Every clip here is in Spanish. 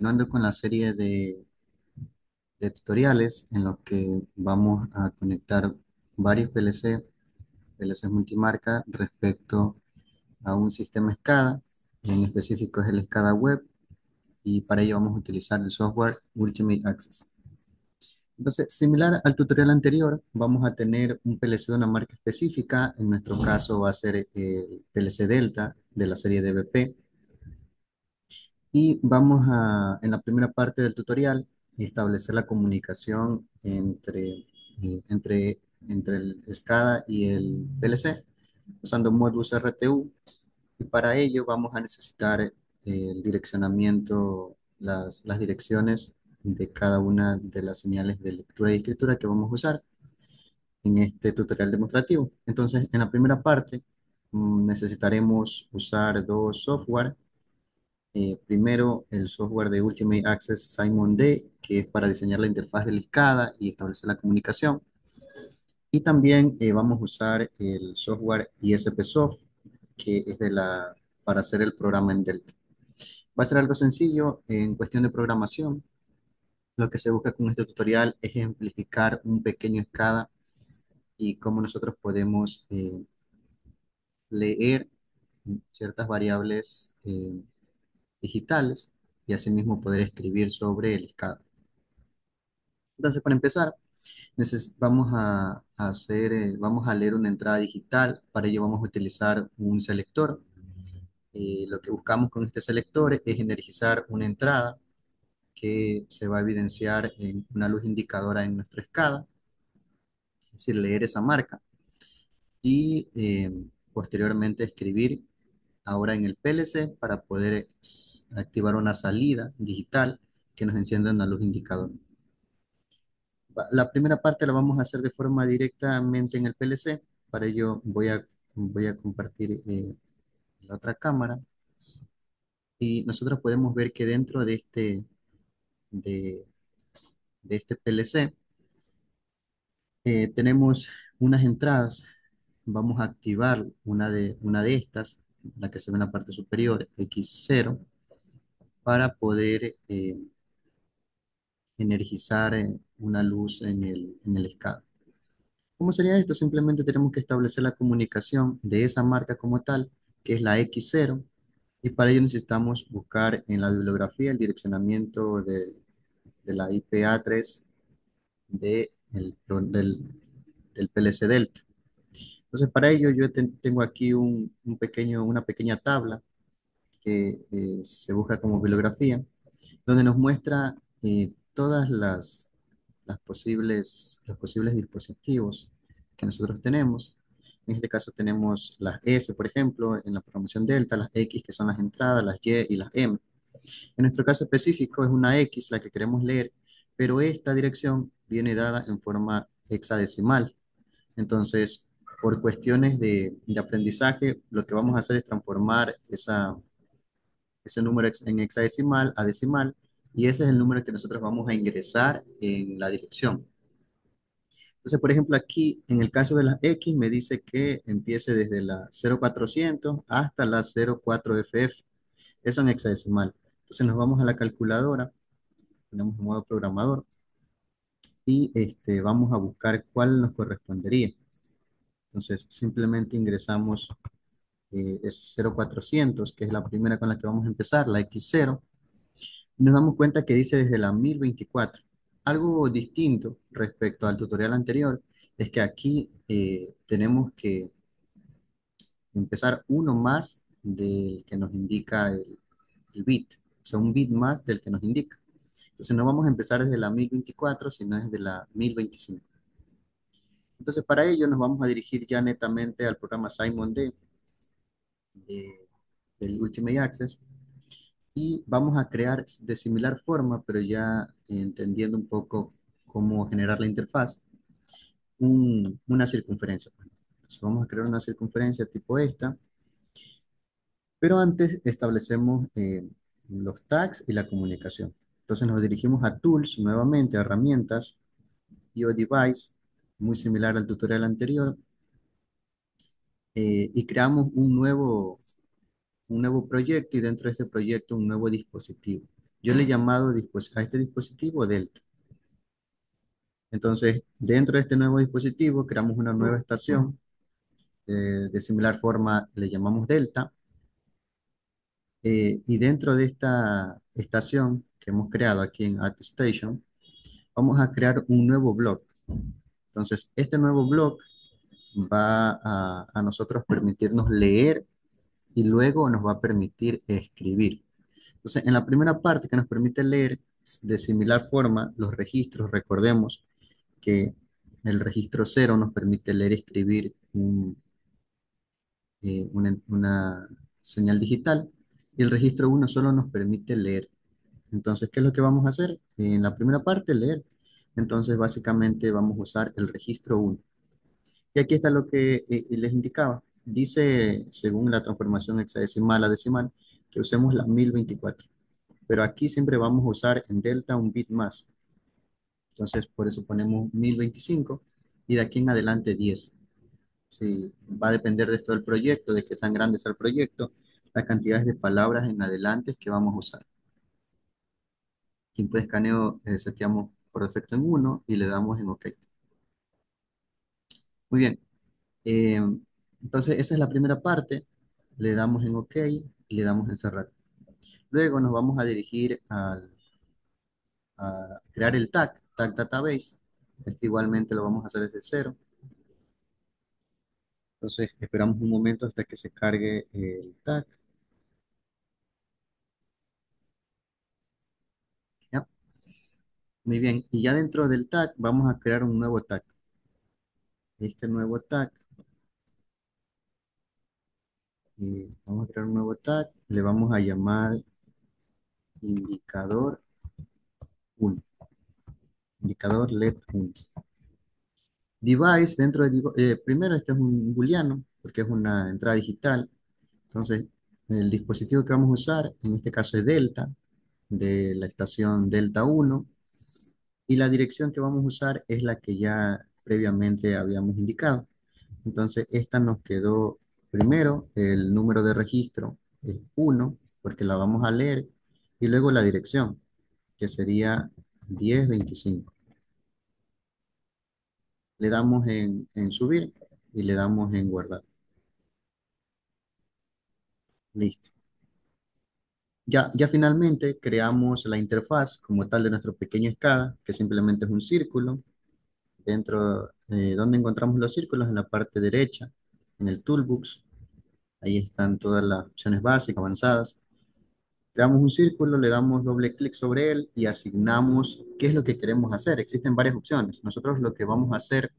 continuando con la serie de tutoriales en los que vamos a conectar varios PLCs multimarca respecto a un sistema SCADA, en específico es el SCADA Web, y para ello vamos a utilizar el software Ultimate Access. Entonces, similar al tutorial anterior, vamos a tener un PLC de una marca específica, en nuestro caso va a ser el PLC Delta de la serie DBP. Y vamos en la primera parte del tutorial, establecer la comunicación entre el SCADA y el PLC usando Modbus RTU. Y para ello vamos a necesitar el direccionamiento, las direcciones de cada una de las señales de lectura y escritura que vamos a usar en este tutorial demostrativo. Entonces, en la primera parte, necesitaremos usar dos software. Primero, el software de Ultimate Access Simon D, que es para diseñar la interfaz de la SCADA y establecer la comunicación. Y también vamos a usar el software ISPsoft, que es para hacer el programa en Delta. Va a ser algo sencillo en cuestión de programación. Lo que se busca con este tutorial es ejemplificar un pequeño SCADA y cómo nosotros podemos leer ciertas variables digitales y asimismo poder escribir sobre el SCADA. Entonces, para empezar, vamos a leer una entrada digital. Para ello vamos a utilizar un selector. Lo que buscamos con este selector es energizar una entrada que se va a evidenciar en una luz indicadora en nuestro SCADA, es decir, leer esa marca y posteriormente escribir ahora en el PLC para poder activar una salida digital que nos encienda una luz indicadora. La primera parte la vamos a hacer de forma directamente en el PLC. Para ello voy a compartir la otra cámara y nosotros podemos ver que dentro de, de este PLC tenemos unas entradas. Vamos a activar una de estas, la que se ve en la parte superior, X0, para poder energizar una luz en el SCADA. ¿Cómo sería esto? Simplemente tenemos que establecer la comunicación de esa marca como tal, que es la X0, y para ello necesitamos buscar en la bibliografía el direccionamiento de la IPA3 del PLC Delta. Entonces, para ello yo tengo aquí una pequeña tabla que se busca como bibliografía, donde nos muestra todas los posibles dispositivos que nosotros tenemos. En este caso tenemos las S, por ejemplo, en la programación Delta, las X que son las entradas, las Y y las M. En nuestro caso específico es una X la que queremos leer, pero esta dirección viene dada en forma hexadecimal. Entonces, por cuestiones de aprendizaje, lo que vamos a hacer es transformar ese número en hexadecimal a decimal, y ese es el número que nosotros vamos a ingresar en la dirección. Entonces, por ejemplo, aquí en el caso de las X me dice que empiece desde la 0400 hasta la 04FF. Eso en hexadecimal. Entonces nos vamos a la calculadora, ponemos en modo programador y vamos a buscar cuál nos correspondería. Entonces simplemente ingresamos es 0400, que es la primera con la que vamos a empezar, la X0. Y nos damos cuenta que dice desde la 1024. Algo distinto respecto al tutorial anterior es que aquí tenemos que empezar uno más del que nos indica el bit, o sea, un bit más del que nos indica. Entonces no vamos a empezar desde la 1024, sino desde la 1025. Entonces para ello nos vamos a dirigir ya netamente al programa Simon D de- del Ultimate Access y vamos a crear de similar forma, pero ya entendiendo un poco cómo generar la interfaz, una circunferencia. Entonces vamos a crear una circunferencia tipo esta, pero antes establecemos los tags y la comunicación. Entonces nos dirigimos a Tools, nuevamente a Herramientas, IO Device, muy similar al tutorial anterior, y creamos un nuevo proyecto y dentro de este proyecto un nuevo dispositivo. Yo le he llamado a este dispositivo Delta. Entonces, dentro de este nuevo dispositivo, creamos una nueva estación. De similar forma, le llamamos Delta. Y dentro de esta estación que hemos creado aquí en ArtStation, vamos a crear un nuevo blog. Entonces, este nuevo blog va a nosotros permitirnos leer y luego nos va a permitir escribir. Entonces, en la primera parte que nos permite leer, de similar forma, los registros, recordemos que el registro cero nos permite leer y escribir una señal digital y el registro uno solo nos permite leer. Entonces, ¿qué es lo que vamos a hacer? En la primera parte, leer. Entonces, básicamente vamos a usar el registro uno. Y aquí está lo que les indicaba. Dice, según la transformación hexadecimal a decimal, que usemos la 1024. Pero aquí siempre vamos a usar en delta un bit más. Entonces, por eso ponemos 1025 y de aquí en adelante 10. Sí, va a depender de esto del proyecto, de qué tan grande es el proyecto, las cantidades de palabras en adelante que vamos a usar. Tiempo de escaneo seteamos por defecto en uno y le damos en OK. Muy bien. eh, entonces, esa es la primera parte. Le damos en OK y le damos en cerrar. Luego nos vamos a dirigir a crear el tag database. Este igualmente lo vamos a hacer desde cero. Entonces, esperamos un momento hasta que se cargue el tag. ¿Ya? Muy bien. Y ya dentro del tag vamos a crear un nuevo tag. Este nuevo tag, vamos a crear un nuevo tag. Le vamos a llamar indicador 1. Indicador LED 1. Device, primero este es un booleano, porque es una entrada digital. Entonces, el dispositivo que vamos a usar, en este caso es Delta, de la estación Delta 1, y la dirección que vamos a usar es la que ya previamente habíamos indicado. Entonces, esta nos quedó primero, el número de registro es 1, porque la vamos a leer, y luego la dirección, que sería 1025. Le damos en subir y le damos en guardar. Listo. Ya finalmente creamos la interfaz como tal de nuestro pequeño SCADA, que simplemente es un círculo. Dentro donde encontramos los círculos, en la parte derecha, en el Toolbox, ahí están todas las opciones básicas, avanzadas. Creamos un círculo, le damos doble clic sobre él y asignamos qué es lo que queremos hacer. Existen varias opciones. Nosotros lo que vamos a hacer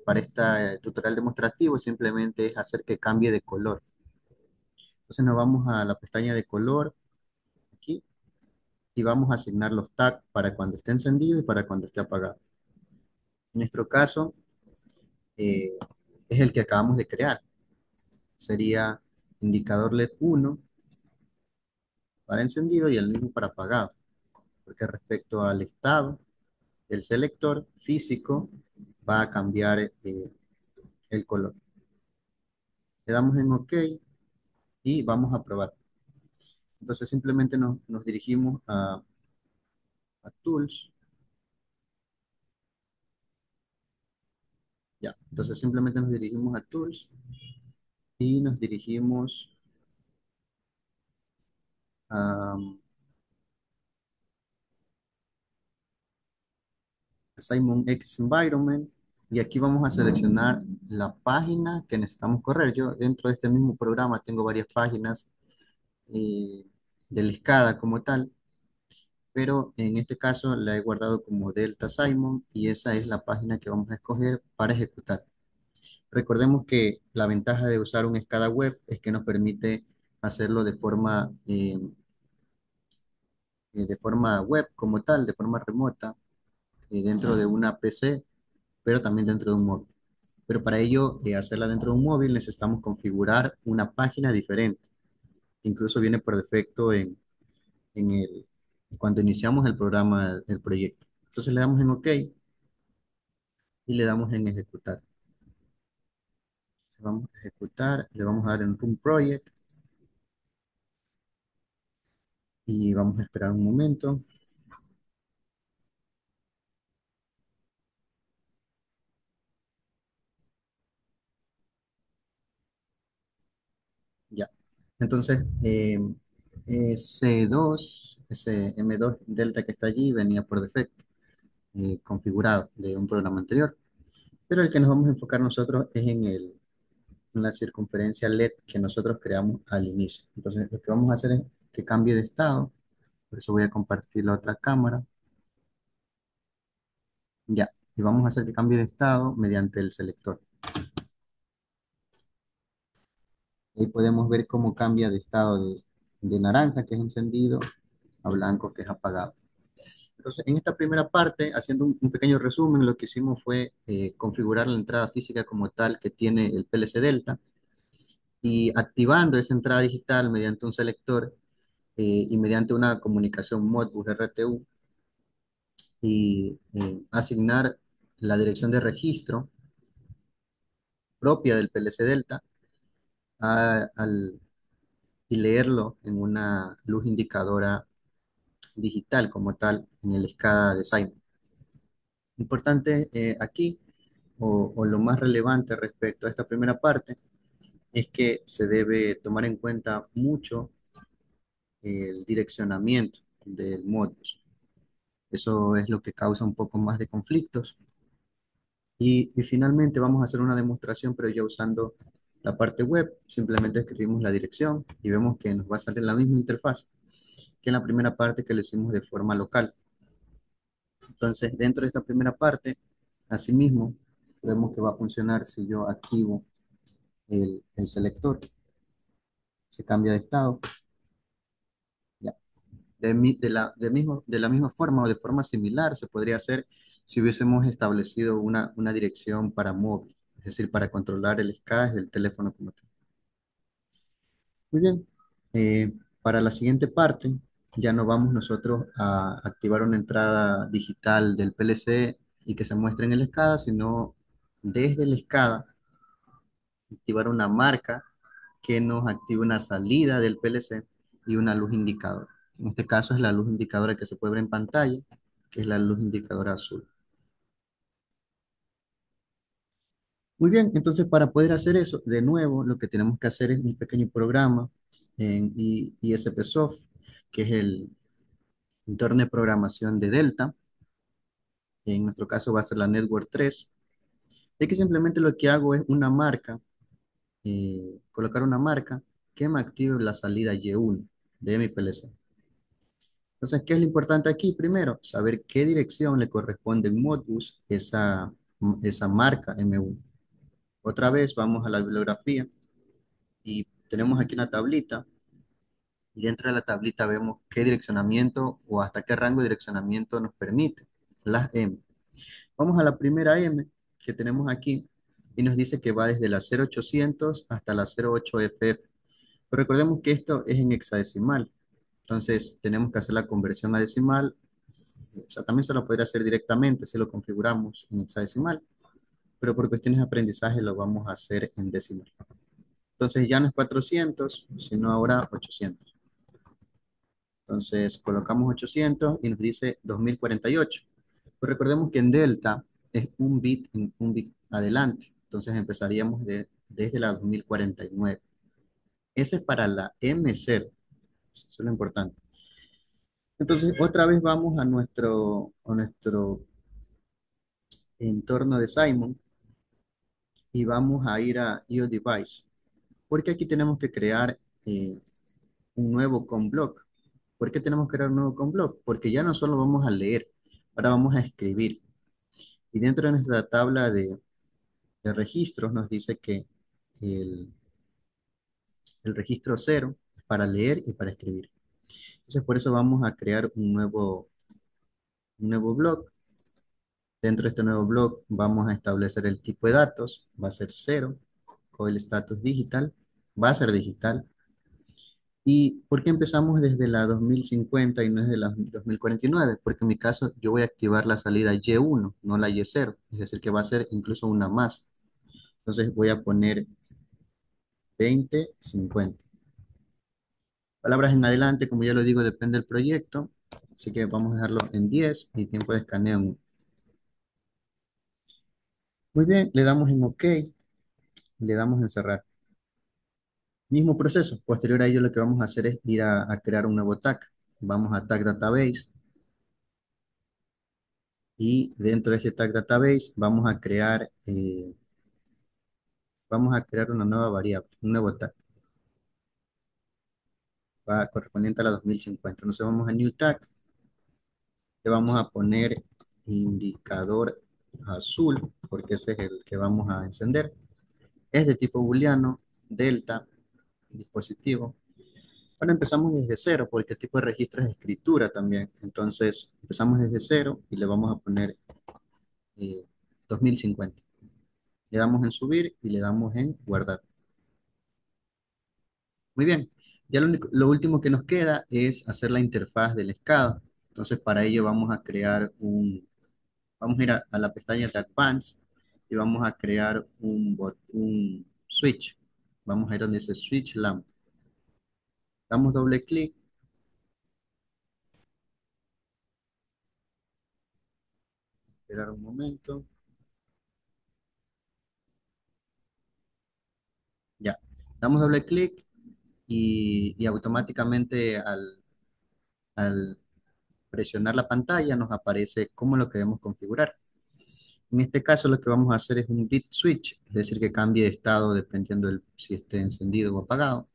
para este tutorial demostrativo simplemente es hacer que cambie de color. Entonces nos vamos a la pestaña de color aquí y vamos a asignar los tags para cuando esté encendido y para cuando esté apagado. En nuestro caso eh, es el que acabamos de crear. Sería indicador LED 1 para encendido y el mismo para apagado, porque respecto al estado del selector físico va a cambiar el color. Le damos en OK y vamos a probar. Entonces simplemente nos dirigimos a Tools. Ya, entonces simplemente nos dirigimos a Tools y nos dirigimos a Simon X Environment y aquí vamos a seleccionar la página que necesitamos correr. Yo dentro de este mismo programa tengo varias páginas eh, del SCADA como tal, pero en este caso la he guardado como Delta Simon y esa es la página que vamos a escoger para ejecutar. Recordemos que la ventaja de usar un SCADA web es que nos permite hacerlo de forma web como tal, de forma remota, dentro de una PC, pero también dentro de un móvil. Pero para ello, hacerla dentro de un móvil, necesitamos configurar una página diferente. Incluso viene por defecto en cuando iniciamos el programa, el proyecto. Entonces le damos en OK y le damos en ejecutar. Entonces vamos a ejecutar, le vamos a dar en Run Project y vamos a esperar un momento. Ya. Entonces, ese M2 Delta que está allí venía por defecto, configurado de un programa anterior. Pero el que nos vamos a enfocar nosotros es en la circunferencia LED que nosotros creamos al inicio. Entonces, lo que vamos a hacer es que cambie de estado. Por eso voy a compartir la otra cámara. Ya. Y vamos a hacer que cambie de estado mediante el selector. Ahí podemos ver cómo cambia de estado de naranja, que es encendido, a blanco, que es apagado. Entonces, en esta primera parte, haciendo un pequeño resumen, lo que hicimos fue configurar la entrada física como tal que tiene el PLC Delta y activando esa entrada digital mediante un selector y mediante una comunicación Modbus RTU y asignar la dirección de registro propia del PLC Delta y leerlo en una luz indicadora digital como tal en el SCADA de Simon. Importante aquí, o lo más relevante respecto a esta primera parte, es que se debe tomar en cuenta mucho el direccionamiento del modus. Eso es lo que causa un poco más de conflictos. Y finalmente vamos a hacer una demostración, pero ya usando la parte web. Simplemente escribimos la dirección y vemos que nos va a salir la misma interfaz que en la primera parte que lo hicimos de forma local. Entonces, dentro de esta primera parte, asimismo, vemos que va a funcionar si yo activo el selector, se cambia de estado. Ya. De la misma forma o de forma similar se podría hacer si hubiésemos establecido una dirección para móvil, es decir, para controlar el SCADA del teléfono como tal. Muy bien. Para la siguiente parte, ya no vamos nosotros a activar una entrada digital del PLC y que se muestre en el SCADA, sino desde el SCADA activar una marca que nos active una salida del PLC y una luz indicadora. En este caso es la luz indicadora que se puede ver en pantalla, que es la luz indicadora azul. Muy bien, entonces para poder hacer eso, de nuevo, lo que tenemos que hacer es un pequeño programa en ISPsoft, que es el entorno de programación de Delta. En nuestro caso va a ser la Network 3. Y que simplemente lo que hago es una marca, colocar una marca que me active la salida Y1 de mi PLC. Entonces, ¿qué es lo importante aquí? Primero, saber qué dirección le corresponde en Modbus esa marca M1. Otra vez vamos a la bibliografía y tenemos aquí una tablita y dentro de la tablita vemos qué direccionamiento o hasta qué rango de direccionamiento nos permite las M. Vamos a la primera M que tenemos aquí y nos dice que va desde la 0800 hasta la 08FF. Pero recordemos que esto es en hexadecimal, entonces tenemos que hacer la conversión a decimal. O sea, también se lo podría hacer directamente si lo configuramos en hexadecimal, pero por cuestiones de aprendizaje lo vamos a hacer en decimal. Entonces ya no es 400, sino ahora 800. Entonces colocamos 800 y nos dice 2048. Pues recordemos que en delta es un bit adelante. Entonces empezaríamos desde la 2049. Ese es para la M0. Eso es lo importante. Entonces otra vez vamos a nuestro entorno de Simon y vamos a ir a IO Device. Porque aquí tenemos que crear un nuevo com block. ¿Por qué tenemos que crear un nuevo com block? Porque ya no solo vamos a leer, ahora vamos a escribir. Y dentro de nuestra tabla de registros nos dice que el, el registro cero es para leer y para escribir. Entonces por eso vamos a crear un nuevo block. Dentro de este nuevo block vamos a establecer el tipo de datos, va a ser cero, coil status digital, va a ser digital. ¿Y por qué empezamos desde la 2050 y no desde la 2049? Porque en mi caso yo voy a activar la salida Y1, no la Y0, es decir, que va a ser incluso una más. Entonces voy a poner 2050. Palabras en adelante, como ya lo digo, depende del proyecto. Así que vamos a dejarlo en 10 y tiempo de escaneo en 1. Muy bien, le damos en OK, le damos en cerrar. Mismo proceso. Posterior a ello, lo que vamos a hacer es ir a crear un nuevo tag. Vamos a Tag Database y dentro de este Tag Database vamos a crear una nueva variable, un nuevo tag, va correspondiente a la 2050. Entonces vamos a New Tag, le vamos a poner indicador azul, porque ese es el que vamos a encender. Es de tipo booleano, delta, dispositivo. Ahora empezamos desde cero, porque el tipo de registro es escritura también. Entonces empezamos desde cero y le vamos a poner 2050. Le damos en subir y le damos en guardar. Muy bien. Ya lo último que nos queda es hacer la interfaz del escala. Entonces para ello vamos a ir a la pestaña de Advanced y vamos a crear un switch. Vamos a ir donde dice Switch Lamp. Damos doble clic, esperar un momento. Ya. Damos doble clic y automáticamente al presionar la pantalla nos aparece cómo lo queremos configurar. En este caso lo que vamos a hacer es un bit switch, es decir, que cambie de estado dependiendo si esté encendido o apagado,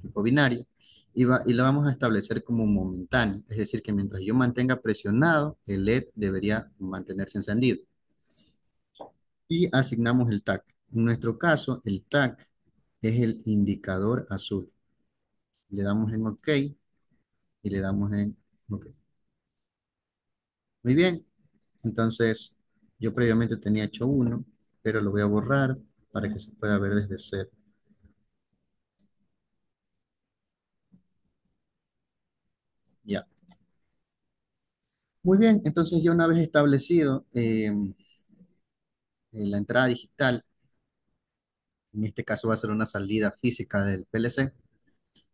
tipo binario, y lo vamos a establecer como momentáneo, es decir, que mientras yo mantenga presionado, el LED debería mantenerse encendido. Y asignamos el tag. En nuestro caso, el tag es el indicador azul. Le damos en OK y le damos en OK. Muy bien, entonces yo previamente tenía hecho uno, pero lo voy a borrar para que se pueda ver desde cero. Ya. Muy bien, entonces ya una vez establecido la entrada digital, en este caso va a ser una salida física del PLC,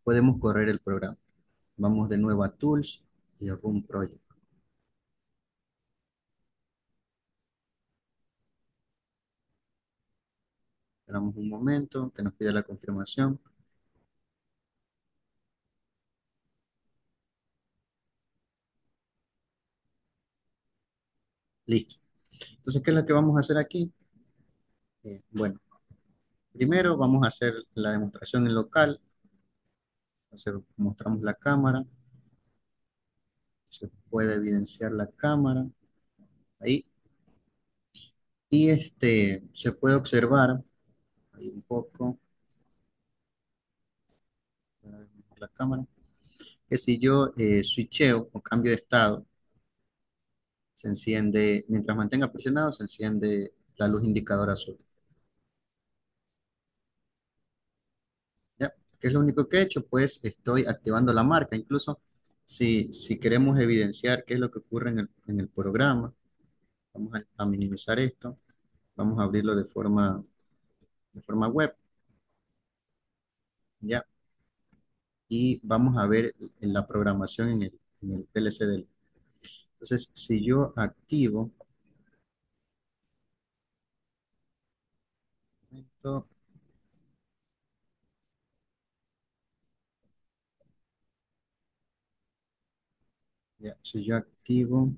podemos correr el programa. Vamos de nuevo a Tools y a Run Project. Esperamos un momento que nos pida la confirmación. Listo. Entonces, ¿qué es lo que vamos a hacer aquí? Bueno, primero vamos a hacer la demostración en local. Mostramos la cámara. Se puede evidenciar la cámara ahí. Y se puede observar ahí un poco la cámara, que si yo switcheo o cambio de estado, se enciende, mientras mantenga presionado, se enciende la luz indicadora azul. ¿Ya? ¿Qué es lo único que he hecho? Pues estoy activando la marca. Incluso si queremos evidenciar qué es lo que ocurre en el programa, vamos a minimizar esto, vamos a abrirlo de forma web, ¿ya? Y vamos a ver en la programación en el PLC del. Entonces, si yo activo esto, ya, si yo activo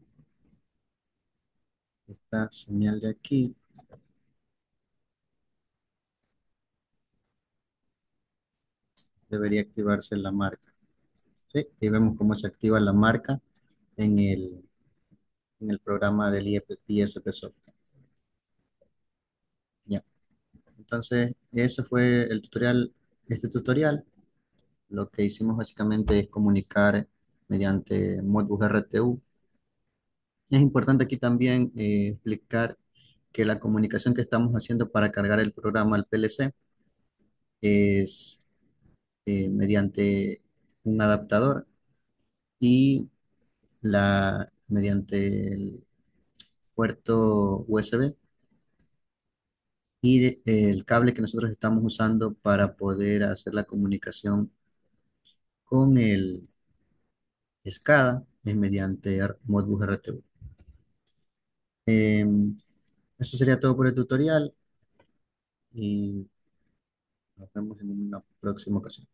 esta señal de aquí, debería activarse la marca. ¿Sí? Y vemos cómo se activa la marca en el programa del ISP Software. Ya. Entonces, ese fue el tutorial. Este tutorial, lo que hicimos básicamente es comunicar mediante Modbus RTU. Es importante aquí también explicar que la comunicación que estamos haciendo para cargar el programa al PLC es mediante un adaptador y mediante el puerto USB y el cable que nosotros estamos usando para poder hacer la comunicación con el SCADA es mediante Modbus RTU. Eso sería todo por el tutorial y nos vemos en una próxima ocasión.